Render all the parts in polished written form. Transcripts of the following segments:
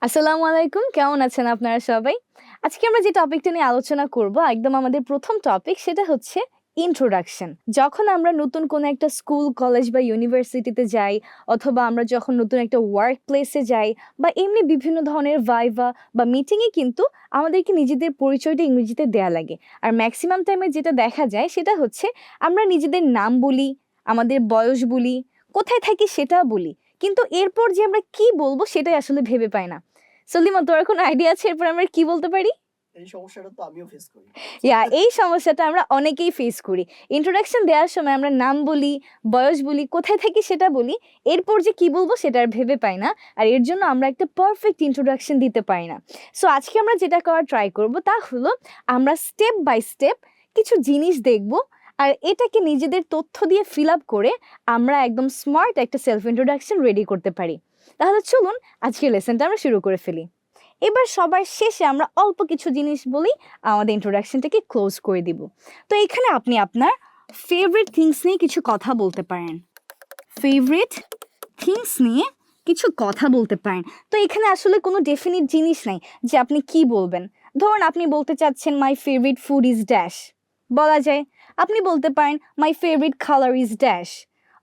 আসসালামু আলাইকুম, কেমন আছেন আপনারা সবাই? আজকে আমরা যে টপিকটা নিয়ে আলোচনা করব একদম আমাদের প্রথম টপিক, সেটা হচ্ছে ইন্ট্রোডাকশন। যখন আমরা নতুন কোনো একটা স্কুল, কলেজ বা ইউনিভার্সিটিতে যাই, অথবা আমরা যখন নতুন একটা ওয়ার্ক প্লেসে যাই, বা এমনি বিভিন্ন ধরনের ভাইভা বা মিটিংয়ে কিন্তু আমাদেরকে নিজেদের পরিচয়টা ইংরেজিতে দেয়া লাগে। আর ম্যাক্সিমাম টাইমে যেটা দেখা যায় সেটা হচ্ছে আমরা নিজেদের নাম বলি, আমাদের বয়স বলি, কোথায় থাকি সেটা বলি, কিন্তু এরপর যে আমরা কি বলবো সেটাই আসলে ভেবে পাই না। সলিমা, তোর কোনো আইডিয়া আছে এরপর আমরা কি বলতে পারি? এই সমস্যাটা তো আমিও ফেস করি। এই সমস্যাটা আমরা অনেকেই ফেস করি। ইন্ট্রোডাকশন দেওয়ার সময় আমরা নাম বলি, বয়স বলি, কোথায় থাকি সেটা বলি, এরপর যে কি বলবো সেটা আর ভেবে পাই না, আর এর জন্য আমরা একটা পারফেক্ট ইন্ট্রোডাকশন দিতে পারি না। সো আজকে আমরা যেটা করার ট্রাই করব তা হলো আমরা স্টেপ বাই স্টেপ কিছু জিনিস দেখব, আর এটাকে নিজেদের তথ্য দিয়ে ফিল আপ করে আমরা একদম স্মার্ট একটা সেলফ ইন্ট্রোডাকশন রেডি করতে পারি। তাহলে চলুন আজকের লেসনটা আমরা শুরু করে ফেলি। এবার সবার শেষে আমরা অল্প কিছু জিনিস বলি, আমাদের ইন্ট্রোডাকশনটাকে ক্লোজ করে দিব। তো এখানে আপনি আপনার ফেভারিট থিংস নিয়ে কিছু কথা বলতে পারেন। ফেভারিট থিংস নিয়ে কিছু কথা বলতে পারেন। তো এখানে আসলে কোনো ডেফিনিট জিনিস নাই যে আপনি কি বলবেন। ধরুন আপনি বলতে চাচ্ছেন my favourite food is dash, বলা যায়। আপনি বলতে পারেন my favourite colour is dash,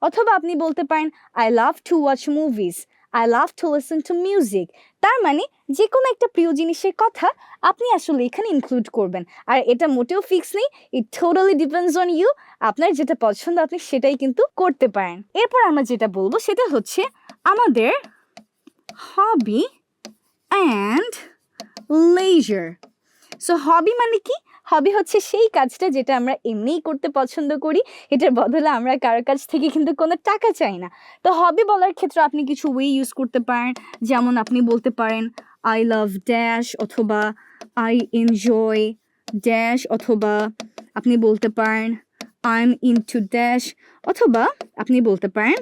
অথবা আপনি বলতে পারেন I love to watch movies, I love to listen to music. তার মানে যে কোনো একটা প্রিয় জিনিসের কথা আপনি আসলে এখানে ইনক্লুড করবেন। আর এটা মোটেও ফিক্স নেই, it totally depends on you. আপনার যেটা পছন্দ আপনি সেটাই কিন্তু করতে পারেন। এরপর আমরা যেটা বলবো সেটা হচ্ছে আমাদের হবি অ্যান্ড লেজার। সো হবি মানে কি? হবি হচ্ছে সেই কাজটা যেটা আমরা এমনিই করতে পছন্দ করি, এটার বদলে আমরা কারোর কাছ থেকে কিন্তু কোনো টাকা চাই না। তো হবি বলার ক্ষেত্রে আপনি কিছু ওয়ে ইউজ করতে পারেন, যেমন আপনি বলতে পারেন আই লাভ ড্যাশ, অথবা আই এনজয় ড্যাশ, অথবা আপনি বলতে পারেন আই এম ইনটু ড্যাশ, অথবা আপনি বলতে পারেন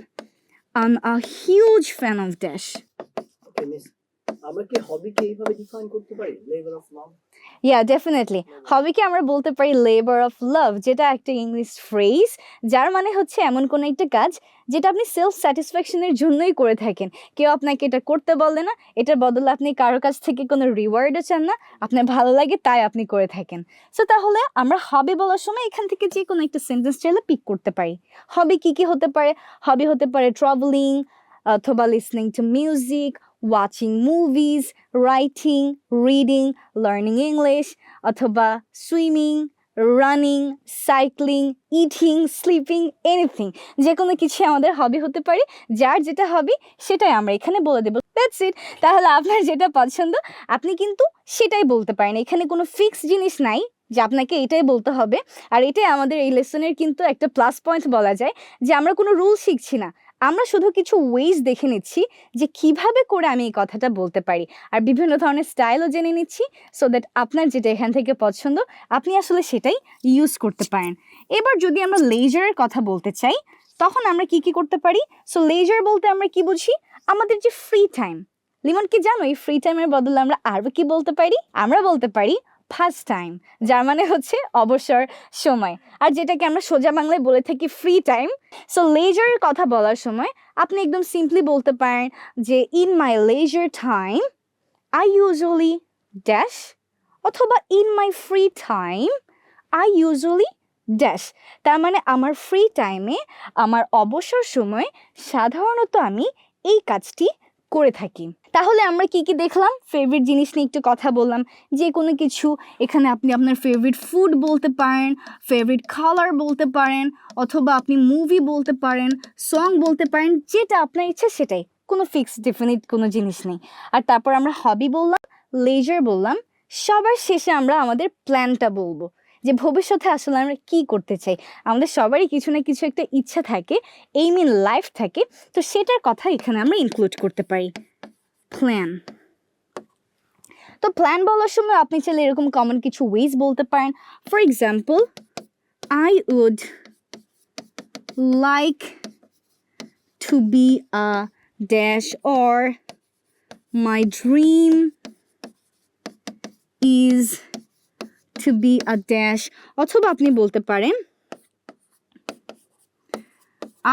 I am a huge fan of dash. Okay miss, আমরা কি হবিকে এইভাবে ডিফাইন করতে পারি? Level of love. ডেফিনেটলি হবিকে আমরা বলতে পারি লেবার অফ লাভ, যেটা একটা ইংলিশ ফ্রেজ, যার মানে হচ্ছে এমন কোনো একটা কাজ যেটা আপনি সেলফ স্যাটিসফ্যাকশনের জন্যই করে থাকেন। কেউ আপনাকে এটা করতে বলে না, এটার বদলে আপনি কারোর কাছ থেকে কোনো রিওয়ার্ডও চান না, আপনার ভালো লাগে তাই আপনি করে থাকেন। সো তাহলে আমরা হবি বলার সময় এখান থেকে যে কোনো একটা সেন্টেন্স চাইলে পিক করতে পারি। হবি কি কি হতে পারে? হবি হতে পারে ট্রাভেলিং, অথবা listening to music, watching movies, writing, reading, learning English, অথবা swimming, running, cycling, eating, sleeping, anything. যে কোনো কিছু আমাদের হবি হতে পারে। যার যেটা হবি সেটাই আমরা এখানে বলে দেবো। That's it. তাহলে আপনার যেটা পছন্দ আপনি কিন্তু সেটাই বলতে পারেন। এখানে কোনো ফিক্স জিনিস নাই যে আপনাকে এটাই বলতে হবে। আর এটাই আমাদের এই লেসনের কিন্তু একটা প্লাস পয়েন্ট বলা যায়, যে আমরা কোনো রুল শিখছি না, আমরা শুধু কিছু ওয়েজ দেখে নিচ্ছি যে কিভাবে করে আমি এই কথাটা বলতে পারি, আর বিভিন্ন ধরনের স্টাইলও জেনে নিচ্ছি, সো দ্যাট আপনার যেটা এখান থেকে পছন্দ আপনি আসলে সেটাই ইউজ করতে পারেন। এবার যদি আমরা লেজারের কথা বলতে চাই, তখন আমরা কি কি করতে পারি? সো লেজার বলতে আমরা কি বুঝি? আমাদের যে ফ্রি টাইম। লিমন, কি জানো এই ফ্রি টাইমের বদলে আমরা আরও কি বলতে পারি? আমরা বলতে পারি ফার্স্ট টাইম, যার মানে হচ্ছে অবসর সময়, আর যেটাকে আমরা সোজা বাংলায় বলে থাকি ফ্রি টাইম। সো লেজারের কথা বলার সময় আপনি একদম সিম্পলি বলতে পারেন যে in my leisure time I usually dash, অথবা in my free time I usually dash. তার মানে আমার ফ্রি টাইমে, আমার অবসর সময়ে সাধারণত আমি এই কাজটি করে থাকি। তাহলে আমরা কি কি দেখলাম? ফেভারিট জিনিস নিয়ে একটু কথা বললাম, যে কোনো কিছু। এখানে আপনি আপনার ফেভারিট ফুড বলতে পারেন, ফেভারিট কালার বলতে পারেন, অথবা আপনি মুভি বলতে পারেন, সং বলতে পারেন, যেটা আপনার ইচ্ছা সেটাই, কোনো ফিক্স ডেফিনিট কোনো জিনিস নেই। আর তারপর আমরা হবি বললাম, লেজার বললাম, সবার শেষে আমরা আমাদের প্ল্যানটা বলবো, যে ভবিষ্যতে আসলে আমরা কি করতে চাই। আমাদের সবারই কিছু না কিছু একটা ইচ্ছা থাকে, এইম ইন লাইফ থাকে, তো সেটার কথা এখানে আমরা ইনক্লুড করতে পারি। প্ল্যান। তো প্ল্যান বলার সময় আপনি চাইলে এরকম কমন কিছু ওয়েজ বলতে পারেন। For example, I would like to be a dash, or my dream is to be a dash, অথবা আপনি বলতে পারেন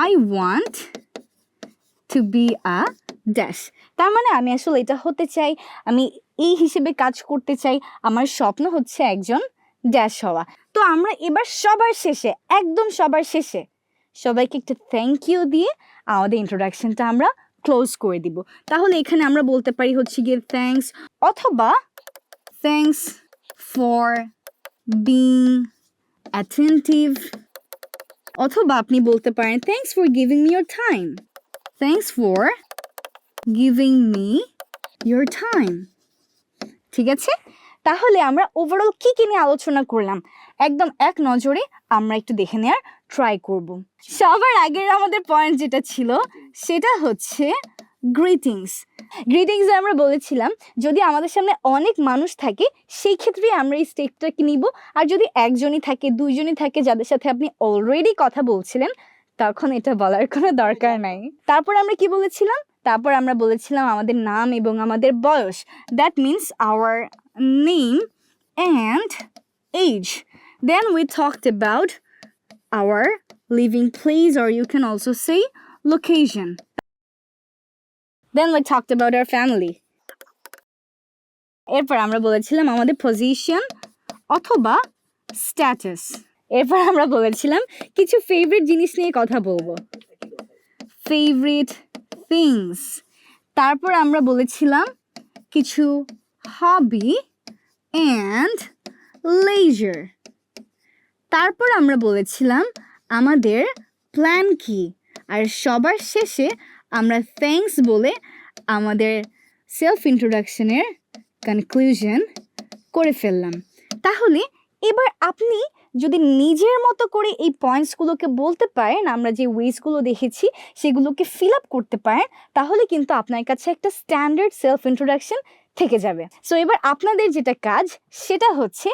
I want to be a dash. তার মানে আমি আসলে এটা হতে চাই, আমি এই হিসেবে কাজ করতে চাই, আমার স্বপ্ন হচ্ছে একজন ড্যাশ হওয়া। তো আমরা এবার সবার শেষে, একদম সবার শেষে সবাইকে একটা থ্যাংক ইউ দিয়ে আমাদের ইন্ট্রোডাকশনটা আমরা ক্লোজ করে দিব। তাহলে এখানে আমরা বলতে পারি হচ্ছে গিয়ে থ্যাঙ্কস, অথবা থ্যাঙ্কস ফর বিং অ্যাটেন্টিভ, অথবা আপনি বলতে পারেন thanks for giving me your time, thanks for giving me your time. ঠিক আছে, তাহলে আমরা ওভারঅল কি কি নিয়ে আলোচনা করলাম একদম এক নজরে আমরা একটু দেখে নেওয়ার ট্রাই করব। সবার আগের আমাদের পয়েন্ট যেটা ছিল সেটা হচ্ছে গ্রিটিংস। গ্রিটিংসে আমরা বলেছিলাম যদি আমাদের সামনে অনেক মানুষ থাকে সেই ক্ষেত্রে আমরা এই স্টেপটাকে নিব, আর যদি একজনই থাকে, দুইজনই থাকে যাদের সাথে আপনি অলরেডি কথা বলছিলেন, তখন এটা বলার কোনো দরকার নাই। তারপর আমরা কি বলেছিলাম? তারপর আমরা বলেছিলাম আমাদের নাম এবং আমাদের বয়স, that means our name and age. Then we talked about our living place, or you can also say location. Then we talked about our family. এরপর আমরা বলেছিলাম আমাদের পজিশন অথবা স্ট্যাটাস। এরপর আমরা বলেছিলাম কিছু ফেভারিট জিনিস নিয়ে কথা বলবো, ফেভারিট থিংস। তারপর আমরা বলেছিলাম কিছু হবি অ্যান্ড লেজার। তারপর আমরা বলেছিলাম আমাদের প্ল্যান কি, আর সবার শেষে আমরা থ্যাঙ্কস বলে আমাদের সেলফ ইন্ট্রোডাকশনের কনক্লুশন করে ফেললাম। তাহলে এবার আপনি যদি নিজের মতো করে এই পয়েন্টসগুলোকে বলতে পারেন, আমরা যে ওয়েজগুলো দেখেছি সেগুলোকে ফিল আপ করতে পারেন, তাহলে কিন্তু আপনার কাছে একটা স্ট্যান্ডার্ড সেলফ ইন্ট্রোডাকশন থেকে যাবে। সো এবার আপনাদের যেটা কাজ সেটা হচ্ছে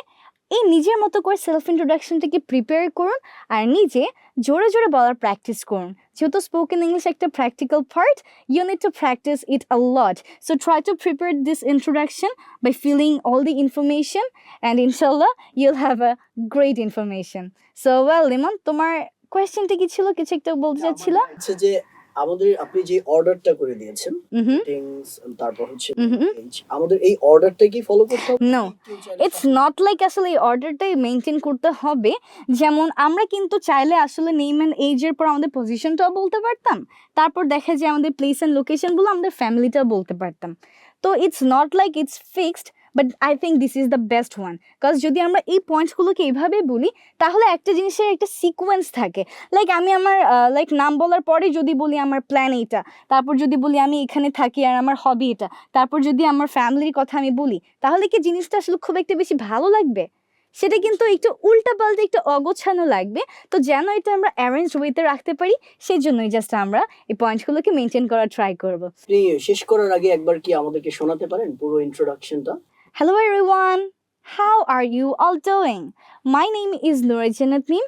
এই নিজের মতো করে সেলফ ইন্ট্রোডাকশনটাকে প্রিপেয়ার করুন আর নিজে জোরে জোরে বলার প্র্যাকটিস করুন। যেহেতু স্পোকেন ইংলিশ একটা practical part, you need to practice it a lot. So try to prepare this introduction by filling all the information and ইনশাল্লাহ you'll have a great information. So well Limon, তোমার কোয়েশ্চেনটা কি ছিল? কিছু একটা বলতে চাচ্ছিল? হচ্ছে যে আমাদের আপনি যে অর্ডারটা করে দিয়েছেন, থিংস তারপর হচ্ছে age, আমাদের এই অর্ডারটা কি ফলো করতে হবে? নো, ইটস নট লাইক আসলে এই অর্ডারটাই মেনটেন করতে হবে। যেমন আমরা কিন্তু চাইলে আসলে নেম অ্যান্ড এজের পর আমাদের পজিশনটাও বলতে পারতাম, তারপর দেখা যায় আমাদের প্লেস অ্যান্ড লোকেশনগুলো আমাদের ফ্যামিলিটাও বলতে পারতাম। তো it's not like it's fixed, but I think this is the best one. Because যদি আমরা এই পয়েন্টসগুলোকে এইভাবে বলি তাহলে একটা জিনিসের একটা সিকোয়েন্স থাকে। লাইক আমি আমার নাম বলার পরে যদি বলি আমার প্ল্যান এইটা, তারপর যদি বলি আমি এখানে থাকি আর আমার হবি এটা, তারপর যদি আমার ফ্যামিলির কথা আমি বলি, তাহলে কি জিনিসটা আসলে খুব একটা বেশি ভালো লাগবে? সেটা কিন্তু একটু উল্টাপাল্টা, একটু অগোছানো লাগবে। তো যেন এটা আমরা অ্যারেঞ্জ ওয়েতে রাখতে পারি, সেই জন্যই জাস্ট আমরা এই পয়েন্টসগুলোকে মেনটেন করার ট্রাই করব। আপনি শেষ করার আগে একবার কি আমাদেরকে শোনাতে পারেন পুরো ইন্ট্রোডাকশনটা? Hello everyone, how are you all doing? My name is Noor Jannat Neem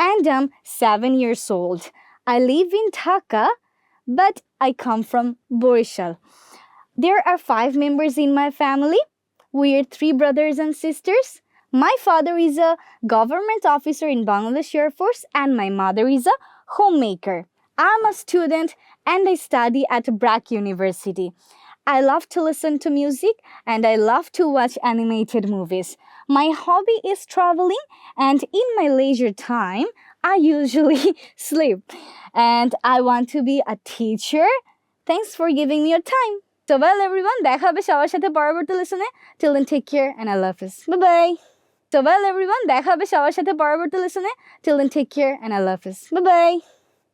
and I'm 7 years old. I live in Dhaka, but I come from Borishal. There are 5 members in my family. We are 3 brothers and sisters. My father is a government officer in Bangladesh Air Force and my mother is a homemaker. I'm a student and I study at BRAC University. I love to listen to music and I love to watch animated movies. My hobby is traveling and in my leisure time, I usually sleep. And I want to be a teacher. Thanks for giving me your time. So well everyone, দেখা হবে সবার সাথে পরবর্তী লেসনে। Till then take care and I love you. Bye bye. So well everyone, দেখা হবে সবার সাথে পরবর্তী লেসনে। Till then take care and I love you. Bye bye.